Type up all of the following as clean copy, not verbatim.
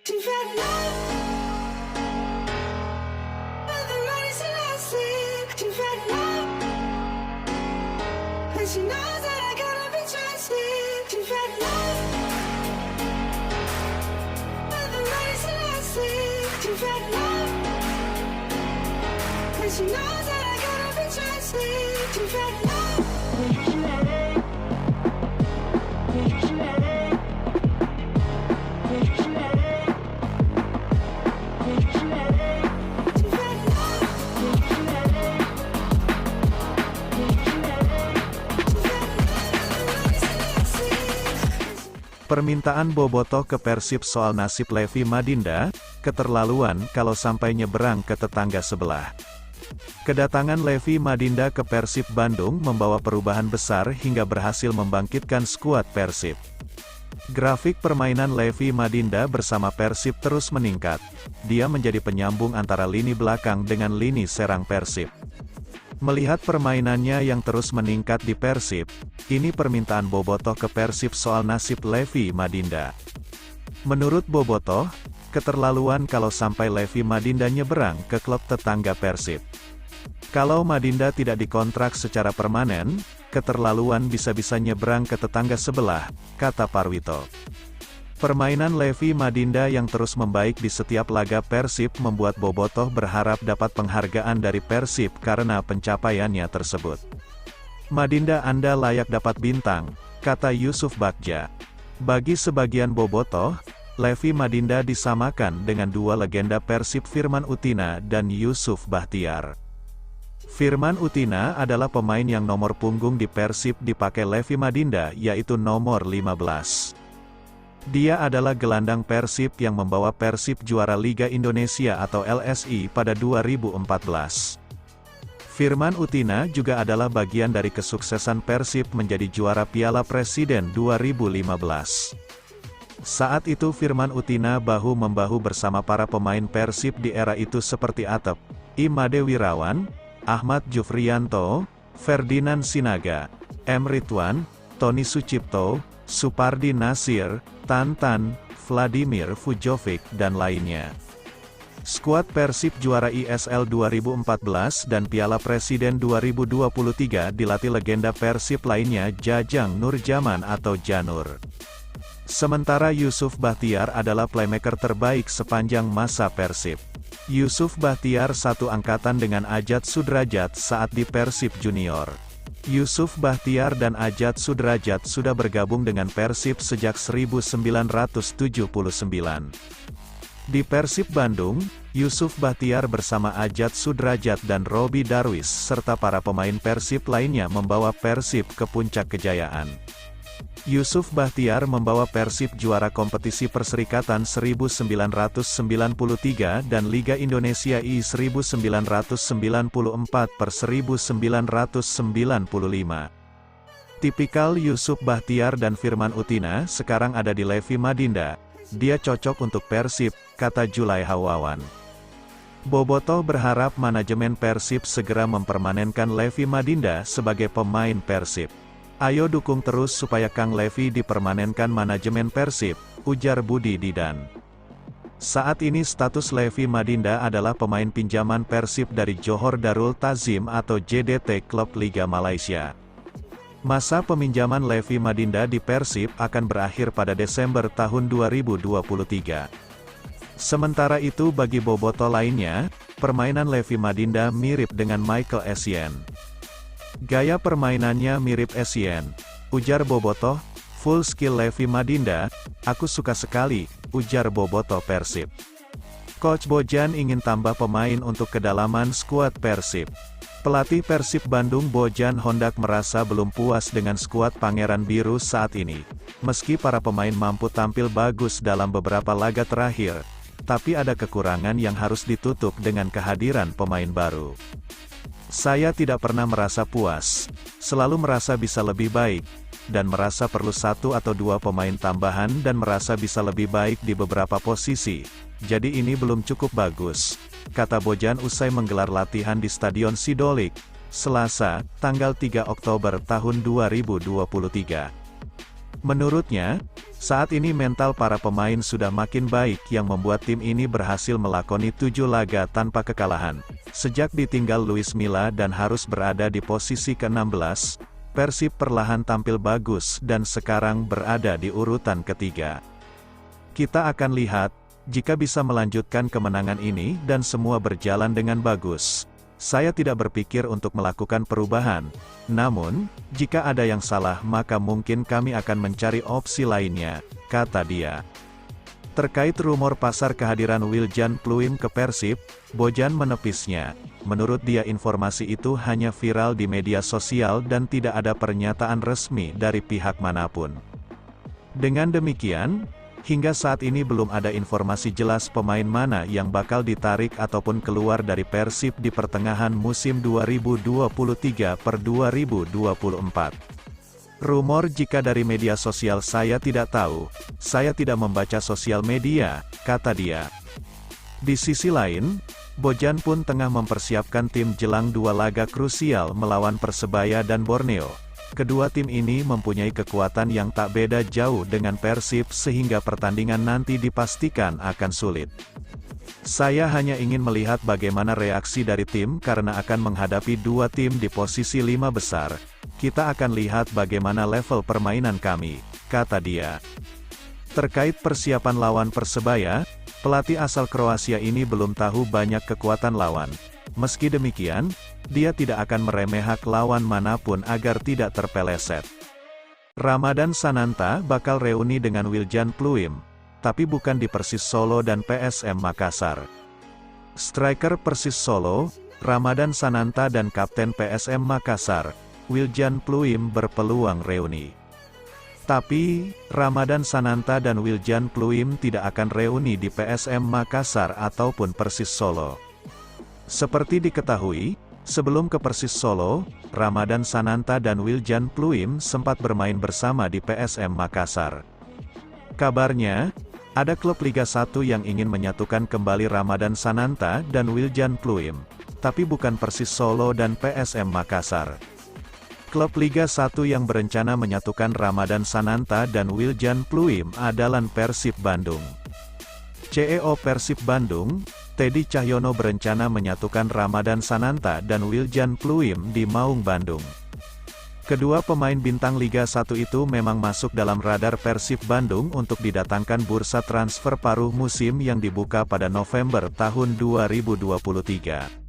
You've had enough of the race and I sleep. You've had enough, and she knows that I gotta be trusted. You've had enough of the race and I sleep. You've had enough, and she knows that I gotta be trusted. You've had enough. Permintaan Bobotoh ke Persib soal nasib Levi Madinda, keterlaluan kalau sampai nyeberang ke tetangga sebelah. Kedatangan Levi Madinda ke Persib Bandung membawa perubahan besar hingga berhasil membangkitkan skuad Persib. Grafik permainan Levi Madinda bersama Persib terus meningkat. Dia menjadi penyambung antara lini belakang dengan lini serang Persib. Melihat permainannya yang terus meningkat di Persib, ini permintaan Bobotoh ke Persib soal nasib Levi Madinda. Menurut Bobotoh, keterlaluan kalau sampai Levi Madinda nyeberang ke klub tetangga Persib. Kalau Madinda tidak dikontrak secara permanen, keterlaluan bisa-bisa nyeberang ke tetangga sebelah, kata Parwito. Permainan Levi Madinda yang terus membaik di setiap laga Persib membuat Bobotoh berharap dapat penghargaan dari Persib karena pencapaiannya tersebut. Madinda Anda layak dapat bintang, kata Yusuf Bagja. Bagi sebagian Bobotoh, Levi Madinda disamakan dengan dua legenda Persib Firman Utina dan Yusuf Bahtiar. Firman Utina adalah pemain yang nomor punggung di Persib dipakai Levi Madinda yaitu nomor 15. Dia adalah gelandang Persib yang membawa Persib juara Liga Indonesia atau LSI pada 2014. Firman Utina juga adalah bagian dari kesuksesan Persib menjadi juara Piala Presiden 2015. Saat itu Firman Utina bahu-membahu bersama para pemain Persib di era itu seperti Atep, Imade Wirawan, Ahmad Jufrianto, Ferdinand Sinaga, M. Ridwan, Tony Sucipto, Supardi Nasir, Tantan, Vladimir Vujovic dan lainnya. Skuad Persib juara ISL 2014 dan Piala Presiden 2023 dilatih legenda Persib lainnya Jajang Nurjaman atau Janur. Sementara Yusuf Bahtiar adalah playmaker terbaik sepanjang masa Persib. Yusuf Bahtiar satu angkatan dengan Ajat Sudrajat saat di Persib Junior. Yusuf Bahtiar dan Ajat Sudrajat sudah bergabung dengan Persib sejak 1979. Di Persib Bandung, Yusuf Bahtiar bersama Ajat Sudrajat dan Robi Darwis serta para pemain Persib lainnya membawa Persib ke puncak kejayaan. Yusuf Bahtiar membawa Persib juara kompetisi Perserikatan 1993 dan Liga Indonesia I 1994 per 1995. Tipikal Yusuf Bahtiar dan Firman Utina sekarang ada di Levi Madinda. Dia cocok untuk Persib, kata Julai Hawawan. Bobotoh berharap manajemen Persib segera mempermanenkan Levi Madinda sebagai pemain Persib. Ayo dukung terus supaya Kang Levi dipermanenkan manajemen Persib, ujar Budi Didan. Saat ini status Levi Madinda adalah pemain pinjaman Persib dari Johor Darul Ta'zim atau JDT klub Liga Malaysia. Masa peminjaman Levi Madinda di Persib akan berakhir pada Desember tahun 2023. Sementara itu bagi Bobotoh lainnya, permainan Levi Madinda mirip dengan Michael Essien. Gaya permainannya mirip Essien, ujar Bobotoh. Full skill Levi Madinda, aku suka sekali, ujar Bobotoh Persib. Coach Bojan ingin tambah pemain untuk kedalaman skuad Persib. Pelatih Persib Bandung Bojan Hondak merasa belum puas dengan skuad Pangeran Biru saat ini. Meski para pemain mampu tampil bagus dalam beberapa laga terakhir, tapi ada kekurangan yang harus ditutup dengan kehadiran pemain baru. Saya tidak pernah merasa puas, selalu merasa bisa lebih baik, dan merasa perlu satu atau dua pemain tambahan dan merasa bisa lebih baik di beberapa posisi. Jadi ini belum cukup bagus, kata Bojan usai menggelar latihan di Stadion Sidolik, Selasa, tanggal 3 Oktober tahun 2023. Menurutnya, Saat ini mental para pemain sudah makin baik yang membuat tim ini berhasil melakoni 7 laga tanpa kekalahan. Sejak ditinggal Luis Milla dan harus berada di posisi ke-16, Persib perlahan tampil bagus dan sekarang berada di urutan ketiga. Kita akan lihat, jika bisa melanjutkan kemenangan ini dan semua berjalan dengan bagus. Saya tidak berpikir untuk melakukan perubahan, namun, jika ada yang salah maka mungkin kami akan mencari opsi lainnya, kata dia. Terkait rumor pasar kehadiran Wiljan Pluim ke Persib, Bojan menepisnya. Menurut dia informasi itu hanya viral di media sosial dan tidak ada pernyataan resmi dari pihak manapun. Dengan demikian, hingga saat ini belum ada informasi jelas pemain mana yang bakal ditarik ataupun keluar dari Persib di pertengahan musim 2023/2024. Rumor jika dari media sosial saya tidak tahu, saya tidak membaca sosial media, kata dia. Di sisi lain, Bojan pun tengah mempersiapkan tim jelang 2 laga krusial melawan Persebaya dan Borneo. Kedua tim ini mempunyai kekuatan yang tak beda jauh dengan Persib sehingga pertandingan nanti dipastikan akan sulit. Saya hanya ingin melihat bagaimana reaksi dari tim karena akan menghadapi 2 tim di posisi 5 besar. Kita akan lihat bagaimana level permainan kami, kata dia. Terkait persiapan lawan Persebaya, pelatih asal Kroasia ini belum tahu banyak kekuatan lawan. Meski demikian, dia tidak akan meremehak lawan manapun agar tidak terpeleset. Ramadan Sananta bakal reuni dengan Wiljan Pluim, tapi bukan di Persis Solo dan PSM Makassar. Striker Persis Solo, Ramadan Sananta dan Kapten PSM Makassar, Wiljan Pluim berpeluang reuni. Tapi, Ramadan Sananta dan Wiljan Pluim tidak akan reuni di PSM Makassar ataupun Persis Solo. Seperti diketahui, sebelum ke Persis Solo, Ramadan Sananta dan Wiljan Pluim sempat bermain bersama di PSM Makassar. Kabarnya, ada klub Liga 1 yang ingin menyatukan kembali Ramadan Sananta dan Wiljan Pluim, tapi bukan Persis Solo dan PSM Makassar. Klub Liga 1 yang berencana menyatukan Ramadan Sananta dan Wiljan Pluim adalah Persib Bandung. CEO Persib Bandung, Teddy Cahyono berencana menyatukan Ramadan Sananta dan Wiljan Pluim di Maung, Bandung. Kedua pemain bintang Liga 1 itu memang masuk dalam radar Persib Bandung untuk didatangkan bursa transfer paruh musim yang dibuka pada November tahun 2023.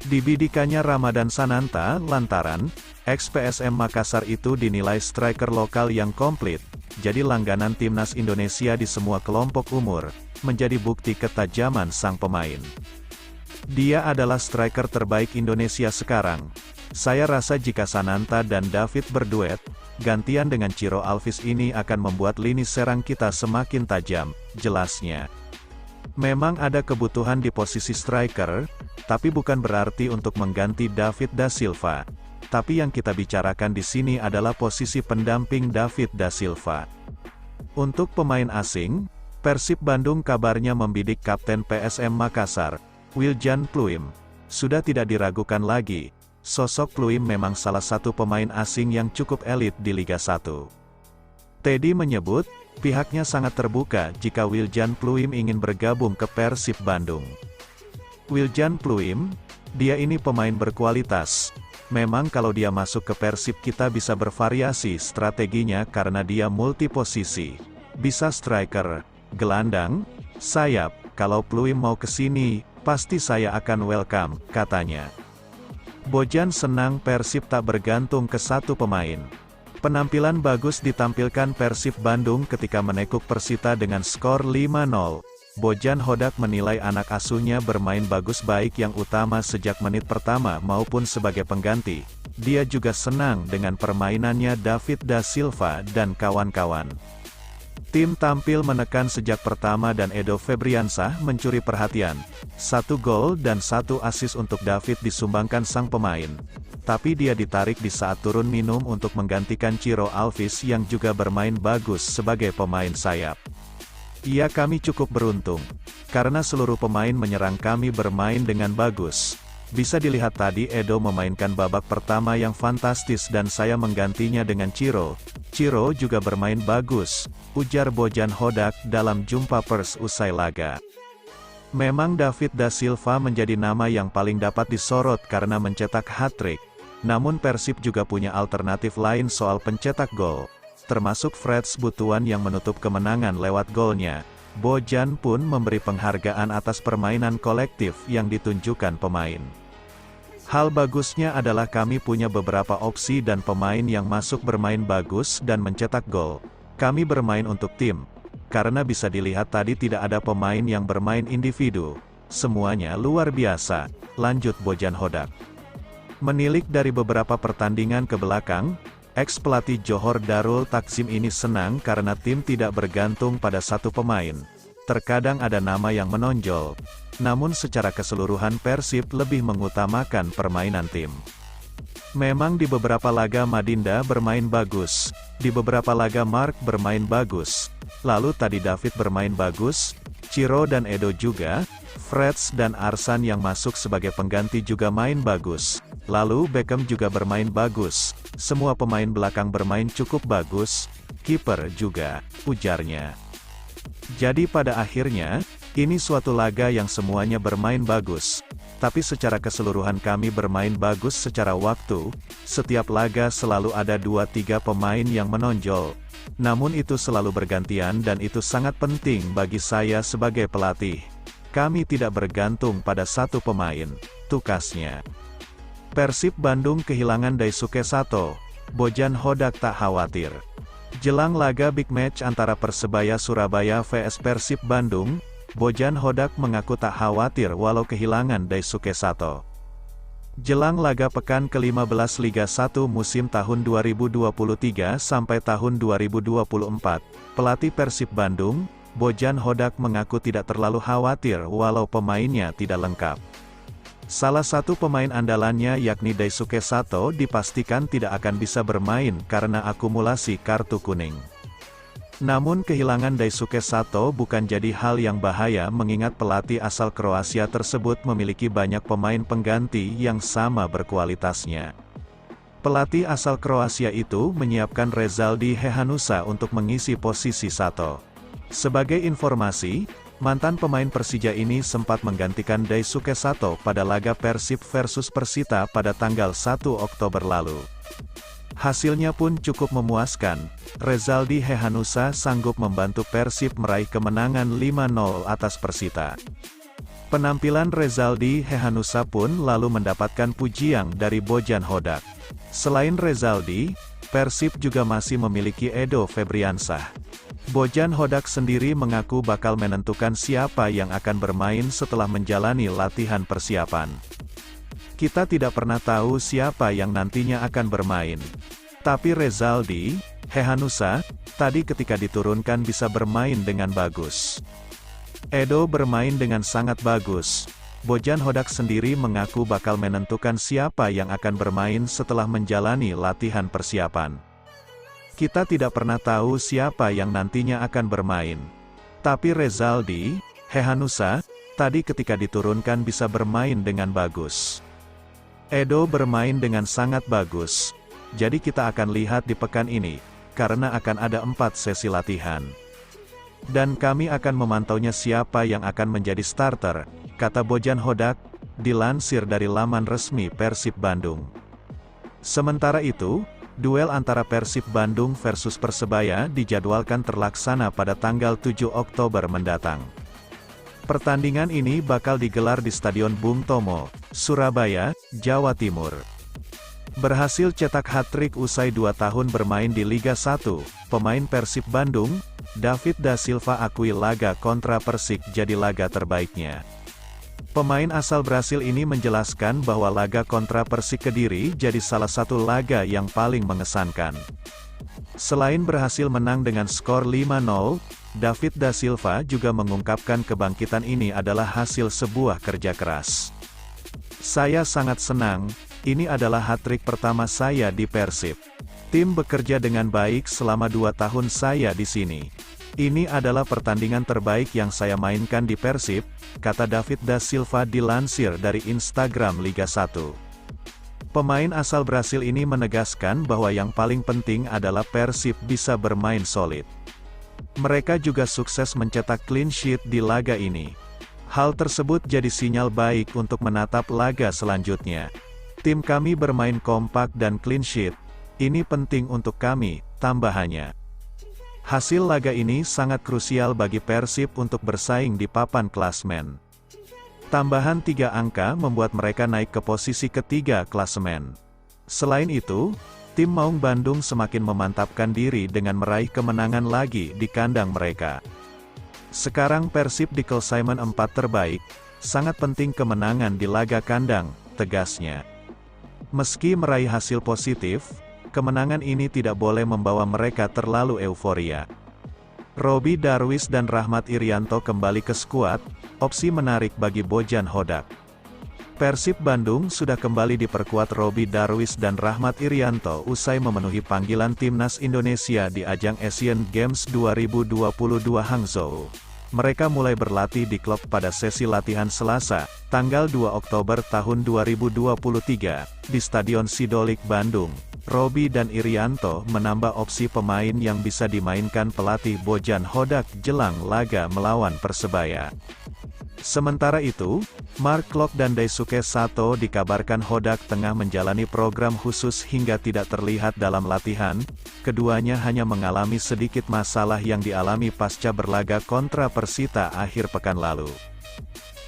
Dibidikannya Ramadan Sananta lantaran ex-PSM Makassar itu dinilai striker lokal yang komplit, jadi langganan timnas Indonesia di semua kelompok umur, menjadi bukti ketajaman sang pemain. Dia adalah striker terbaik Indonesia sekarang. Saya rasa jika Sananta dan David berduet, gantian dengan Ciro Alves ini akan membuat lini serang kita semakin tajam, jelasnya. Memang ada kebutuhan di posisi striker, tapi bukan berarti untuk mengganti David da Silva. Tapi yang kita bicarakan di sini adalah posisi pendamping David da Silva. Untuk pemain asing, Persib Bandung kabarnya membidik Kapten PSM Makassar, Wiljan Pluim. Sudah tidak diragukan lagi, sosok Pluim memang salah satu pemain asing yang cukup elit di Liga 1. Teddy menyebut, pihaknya sangat terbuka jika Wiljan Pluim ingin bergabung ke Persib Bandung. Wiljan Pluim, dia ini pemain berkualitas. Memang kalau dia masuk ke Persib kita bisa bervariasi strateginya karena dia multiposisi. Bisa striker, gelandang, sayap. Kalau Pluim mau ke sini, pasti saya akan welcome, katanya. Bojan senang Persib tak bergantung ke satu pemain. Penampilan bagus ditampilkan Persib Bandung ketika menekuk Persita dengan skor 5-0. Bojan Hodak menilai anak asuhnya bermain bagus baik yang utama sejak menit pertama maupun sebagai pengganti. Dia juga senang dengan permainannya David da Silva dan kawan-kawan. Tim tampil menekan sejak pertama dan Edo Febriansah mencuri perhatian. 1 gol dan 1 assist untuk David disumbangkan sang pemain. Tapi dia ditarik di saat turun minum untuk menggantikan Ciro Alves yang juga bermain bagus sebagai pemain sayap. Iya, kami cukup beruntung. Karena seluruh pemain menyerang kami bermain dengan bagus. Bisa dilihat tadi Edo memainkan babak pertama yang fantastis dan saya menggantinya dengan Ciro. Ciro juga bermain bagus, ujar Bojan Hodak dalam jumpa pers usai laga. Memang David da Silva menjadi nama yang paling dapat disorot karena mencetak hat-trick. Namun Persib juga punya alternatif lain soal pencetak gol, termasuk Freds Butuan yang menutup kemenangan lewat golnya. Bojan pun memberi penghargaan atas permainan kolektif yang ditunjukkan pemain. Hal bagusnya adalah kami punya beberapa opsi dan pemain yang masuk bermain bagus dan mencetak gol. Kami bermain untuk tim. Karena bisa dilihat tadi tidak ada pemain yang bermain individu. Semuanya luar biasa, lanjut Bojan Hodak. Menilik dari beberapa pertandingan ke belakang, ex-pelatih Johor Darul Takzim ini senang karena tim tidak bergantung pada satu pemain. Terkadang ada nama yang menonjol, namun secara keseluruhan Persib lebih mengutamakan permainan tim. Memang di beberapa laga Madinda bermain bagus, di beberapa laga Mark bermain bagus, lalu tadi David bermain bagus, Ciro dan Edo juga, Freds dan Arsan yang masuk sebagai pengganti juga main bagus, lalu Beckham juga bermain bagus, semua pemain belakang bermain cukup bagus, kiper juga, ujarnya. Jadi pada akhirnya, ini suatu laga yang semuanya bermain bagus. Tapi secara keseluruhan kami bermain bagus secara waktu, setiap laga selalu ada 2-3 pemain yang menonjol. Namun itu selalu bergantian dan itu sangat penting bagi saya sebagai pelatih. Kami tidak bergantung pada satu pemain, tukasnya. Persib Bandung kehilangan Daisuke Sato, Bojan Hodak tak khawatir. Jelang laga big match antara Persebaya Surabaya vs Persib Bandung, Bojan Hodak mengaku tak khawatir walau kehilangan Daisuke Sato. Jelang laga pekan ke-15 Liga 1 musim tahun 2023 sampai tahun 2024, pelatih Persib Bandung, Bojan Hodak mengaku tidak terlalu khawatir walau pemainnya tidak lengkap. Salah satu pemain andalannya yakni Daisuke Sato dipastikan tidak akan bisa bermain karena akumulasi kartu kuning. Namun kehilangan Daisuke Sato bukan jadi hal yang bahaya mengingat pelatih asal Kroasia tersebut memiliki banyak pemain pengganti yang sama berkualitasnya. Pelatih asal Kroasia itu menyiapkan Rezaldi Hehanusa untuk mengisi posisi Sato. Sebagai informasi, mantan pemain Persija ini sempat menggantikan Daisuke Sato pada laga Persib versus Persita pada tanggal 1 Oktober lalu. Hasilnya pun cukup memuaskan, Rezaldi Hehanusa sanggup membantu Persib meraih kemenangan 5-0 atas Persita. Penampilan Rezaldi Hehanusa pun lalu mendapatkan pujian dari Bojan Hodak. Selain Rezaldi, Persib juga masih memiliki Edo Febriansah. Bojan Hodak sendiri mengaku bakal menentukan siapa yang akan bermain setelah menjalani latihan persiapan. Kita tidak pernah tahu siapa yang nantinya akan bermain. Tapi Rezaldi Hehanusa tadi ketika diturunkan bisa bermain dengan bagus. Edo bermain dengan sangat bagus. Bojan Hodak sendiri mengaku bakal menentukan siapa yang akan bermain setelah menjalani latihan persiapan. Kita tidak pernah tahu siapa yang nantinya akan bermain. Tapi Rezaldi Hehanusa tadi ketika diturunkan bisa bermain dengan bagus. Edo bermain dengan sangat bagus. Jadi kita akan lihat di pekan ini, karena akan ada 4 sesi latihan. Dan kami akan memantaunya siapa yang akan menjadi starter, kata Bojan Hodak, dilansir dari laman resmi Persib Bandung. Sementara itu, duel antara Persib Bandung versus Persebaya dijadwalkan terlaksana pada tanggal 7 Oktober mendatang. Pertandingan ini bakal digelar di Stadion Bung Tomo, Surabaya, Jawa Timur. Berhasil cetak hat-trick usai 2 tahun bermain di Liga 1, pemain Persib Bandung, David da Silva akui laga kontra Persik jadi laga terbaiknya. Pemain asal Brasil ini menjelaskan bahwa laga kontra Persik Kediri jadi salah satu laga yang paling mengesankan. Selain berhasil menang dengan skor 5-0, David da Silva juga mengungkapkan kebangkitan ini adalah hasil sebuah kerja keras. Saya sangat senang, ini adalah hat-trick pertama saya di Persib. Tim bekerja dengan baik selama 2 tahun saya di sini. Ini adalah pertandingan terbaik yang saya mainkan di Persib, kata David da Silva dilansir dari Instagram Liga 1. Pemain asal Brasil ini menegaskan bahwa yang paling penting adalah Persib bisa bermain solid. Mereka juga sukses mencetak clean sheet di laga ini. Hal tersebut jadi sinyal baik untuk menatap laga selanjutnya. Tim kami bermain kompak dan clean sheet. Ini penting untuk kami, tambahannya. Hasil laga ini sangat krusial bagi Persib untuk bersaing di papan klasmen. Tambahan 3 angka membuat mereka naik ke posisi ketiga klasemen. Selain itu, tim Maung Bandung semakin memantapkan diri dengan meraih kemenangan lagi di kandang mereka. Sekarang Persib di klasemen 4 terbaik, sangat penting kemenangan di laga kandang, tegasnya. Meski meraih hasil positif, kemenangan ini tidak boleh membawa mereka terlalu euforia. Robby Darwish dan Rahmat Irianto kembali ke skuad, opsi menarik bagi Bojan Hodak. Persib Bandung sudah kembali diperkuat Robby Darwish dan Rahmat Irianto usai memenuhi panggilan Timnas Indonesia di ajang Asian Games 2022 Hangzhou. Mereka mulai berlatih di klub pada sesi latihan Selasa, tanggal 2 Oktober tahun 2023, di Stadion Sidolik Bandung. Robby dan Irianto menambah opsi pemain yang bisa dimainkan pelatih Bojan Hodak jelang laga melawan Persebaya. Sementara itu, Mark Klok dan Daisuke Sato dikabarkan Hodak tengah menjalani program khusus hingga tidak terlihat dalam latihan. Keduanya hanya mengalami sedikit masalah yang dialami pasca berlaga kontra Persita akhir pekan lalu.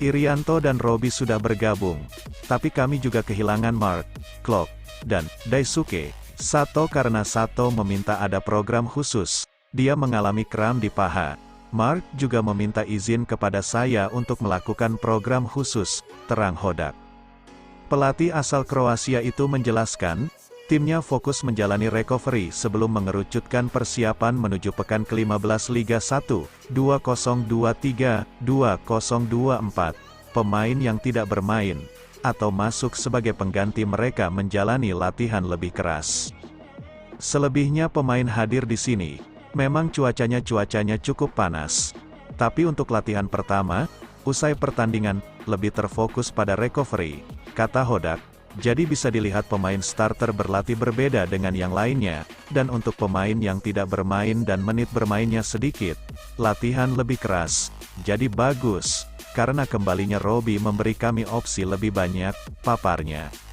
Irianto dan Robby sudah bergabung, tapi kami juga kehilangan Mark Klok dan Daisuke Sato karena Sato meminta ada program khusus. Dia mengalami kram di paha. Mark juga meminta izin kepada saya untuk melakukan program khusus, terang Hodak. Pelatih asal Kroasia itu menjelaskan, timnya fokus menjalani recovery sebelum mengerucutkan persiapan menuju pekan ke-15 Liga 1, 2023-2024. Pemain yang tidak bermain atau masuk sebagai pengganti mereka menjalani latihan lebih keras. Selebihnya pemain hadir di sini. Memang cuacanya cukup panas. Tapi untuk latihan pertama, usai pertandingan, lebih terfokus pada recovery, kata Hodak. Jadi bisa dilihat pemain starter berlatih berbeda dengan yang lainnya, dan untuk pemain yang tidak bermain dan menit bermainnya sedikit, latihan lebih keras. Jadi bagus. Karena kembalinya Robby memberi kami opsi lebih banyak, paparnya.